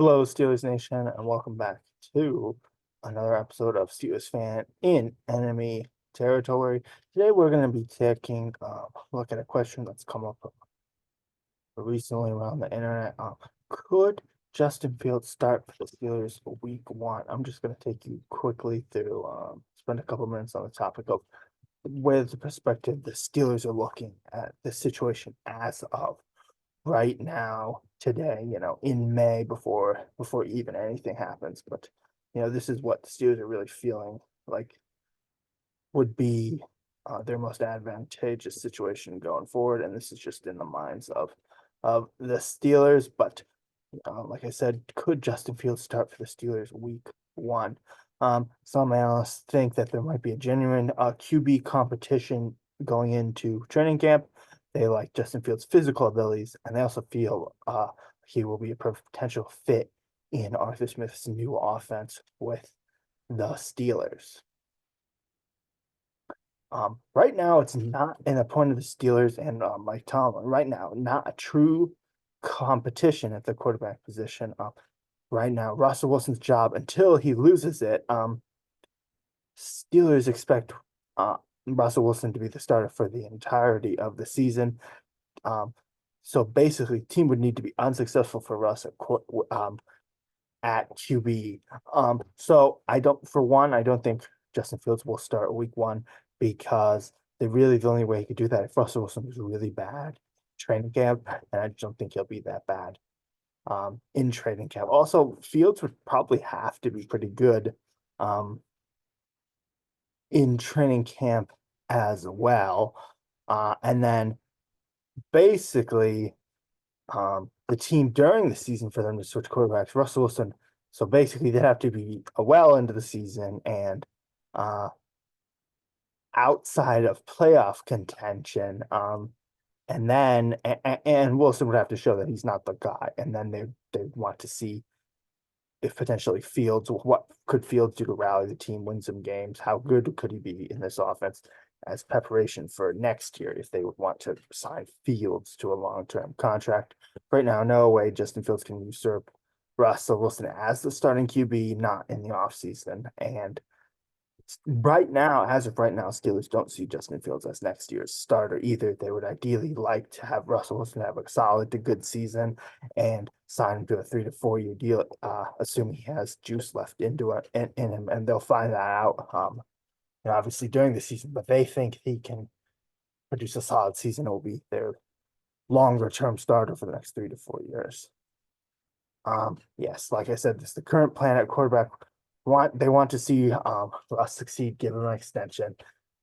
Hello, Steelers Nation, and welcome back to another episode of Steelers Fan in Enemy Territory. Today, we're going to be taking a look at a question that's come up recently around the internet. Could Justin Fields start for the Steelers week one? I'm just going to take you quickly through, spend a couple minutes on the topic of where the perspective the Steelers are looking at the situation as of right now, today, in May before even anything happens. But this is what the Steelers are really feeling like would be their most advantageous situation going forward. And this is just in the minds of the Steelers. But like I said, could Justin Fields start for the Steelers week one? Some analysts think that there might be a genuine QB competition going into training camp. They like Justin Fields' physical abilities, and they also feel he will be a potential fit in Arthur Smith's new offense with the Steelers. Right now, it's not in the point of the Steelers and Mike Tomlin. Right now, not a true competition at the quarterback position. Right now, Russell Wilson's job until he loses it. Steelers expect Russell Wilson to be the starter for the entirety of the season. So basically, team would need to be unsuccessful for Russ at QB. So I don't think Justin Fields will start week one because the only way he could do that if Russell Wilson was really bad training camp, and I don't think he'll be that bad in training camp. Also, Fields would probably have to be pretty good in training camp as well. And then basically the team during the season for them to switch quarterbacks, Russell Wilson. So basically they'd have to be well into the season and outside of playoff contention. And then and Wilson would have to show that he's not the guy. And then they want to see if potentially what could Fields do to rally the team, win some games? How good could he be in this offense as preparation for next year if they would want to sign Fields to a long-term contract? Right now, no way Justin Fields can usurp Russell Wilson as the starting QB, not in the offseason. And as of right now, Steelers don't see Justin Fields as next year's starter either. They would ideally like to have Russell Wilson have a solid to good season and sign him to a 3 to 4 year deal, assuming he has juice left into it in him, and they'll find that out. Obviously during the season, but they think he can produce a solid season. It will be their longer term starter for the next 3 to 4 years. Yes, like I said, this is the current plan at quarterback. They want to see us succeed, give him an extension.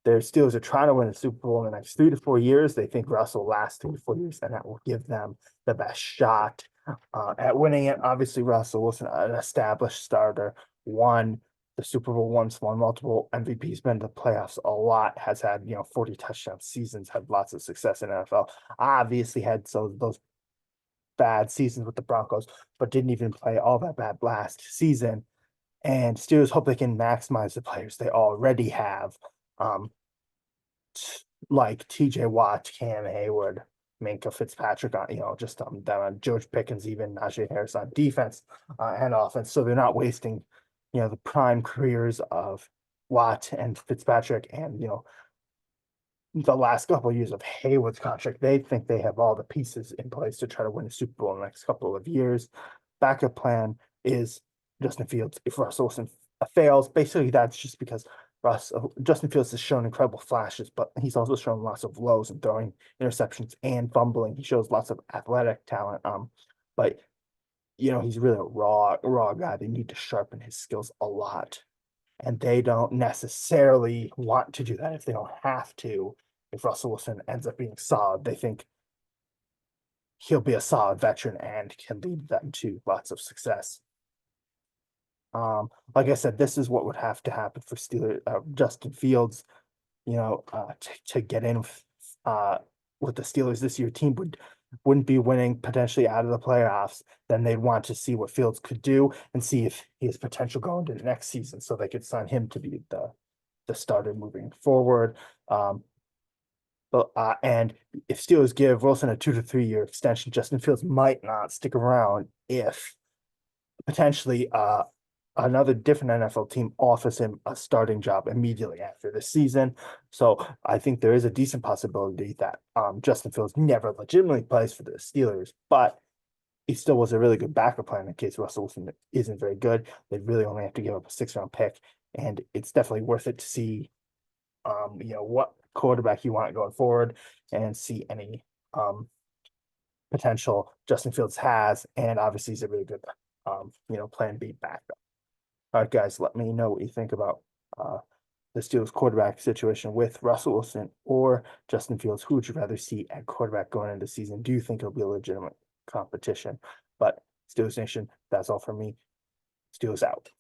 Their Steelers are trying to win a Super Bowl in the next 3 to 4 years. They think Russ will last 3 to 4 years, and that will give them the best shot at winning it. Obviously, Russell Wilson, an established starter, won the Super Bowl once, won multiple MVPs, been to the playoffs a lot, has had 40 touchdown seasons, had lots of success in NFL. Obviously, had those bad seasons with the Broncos, but didn't even play all that bad last season. And Steelers hope they can maximize the players they already have, like TJ Watt, Cam Hayward, Minka Fitzpatrick on, just down on George Pickens, even Najee Harris on defense and offense. So they're not wasting, the prime careers of Watt and Fitzpatrick and, the last couple of years of Hayward's contract. They think they have all the pieces in place to try to win a Super Bowl in the next couple of years. Backup plan is Justin Fields if Russell Wilson fails. Basically, that's just because Justin Fields has shown incredible flashes, but he's also shown lots of lows in throwing interceptions and fumbling. He shows lots of athletic talent. But he's really a raw guy. They need to sharpen his skills a lot. And they don't necessarily want to do that if they don't have to. If Russell Wilson ends up being solid, they think he'll be a solid veteran and can lead them to lots of success. Like I said, this is what would have to happen for Justin Fields, to get in with the Steelers this year. Team wouldn't be winning potentially out of the playoffs. Then they'd want to see what Fields could do and see if he has potential going to the next season, so they could sign him to be the starter moving forward. And if Steelers give Wilson a 2 to 3 year extension, Justin Fields might not stick around if potentially another different NFL team offers him a starting job immediately after the season. So I think there is a decent possibility that Justin Fields never legitimately plays for the Steelers, but he still was a really good backup plan in case Russell Wilson isn't very good. They really only have to give up a 6 round pick, and it's definitely worth it to see what quarterback you want going forward and see any potential Justin Fields has, and obviously he's a really good plan B backup. All right, guys, let me know what you think about the Steelers quarterback situation with Russell Wilson or Justin Fields. Who would you rather see at quarterback going into the season? Do you think it'll be a legitimate competition? But Steelers Nation, that's all from me. Steelers out.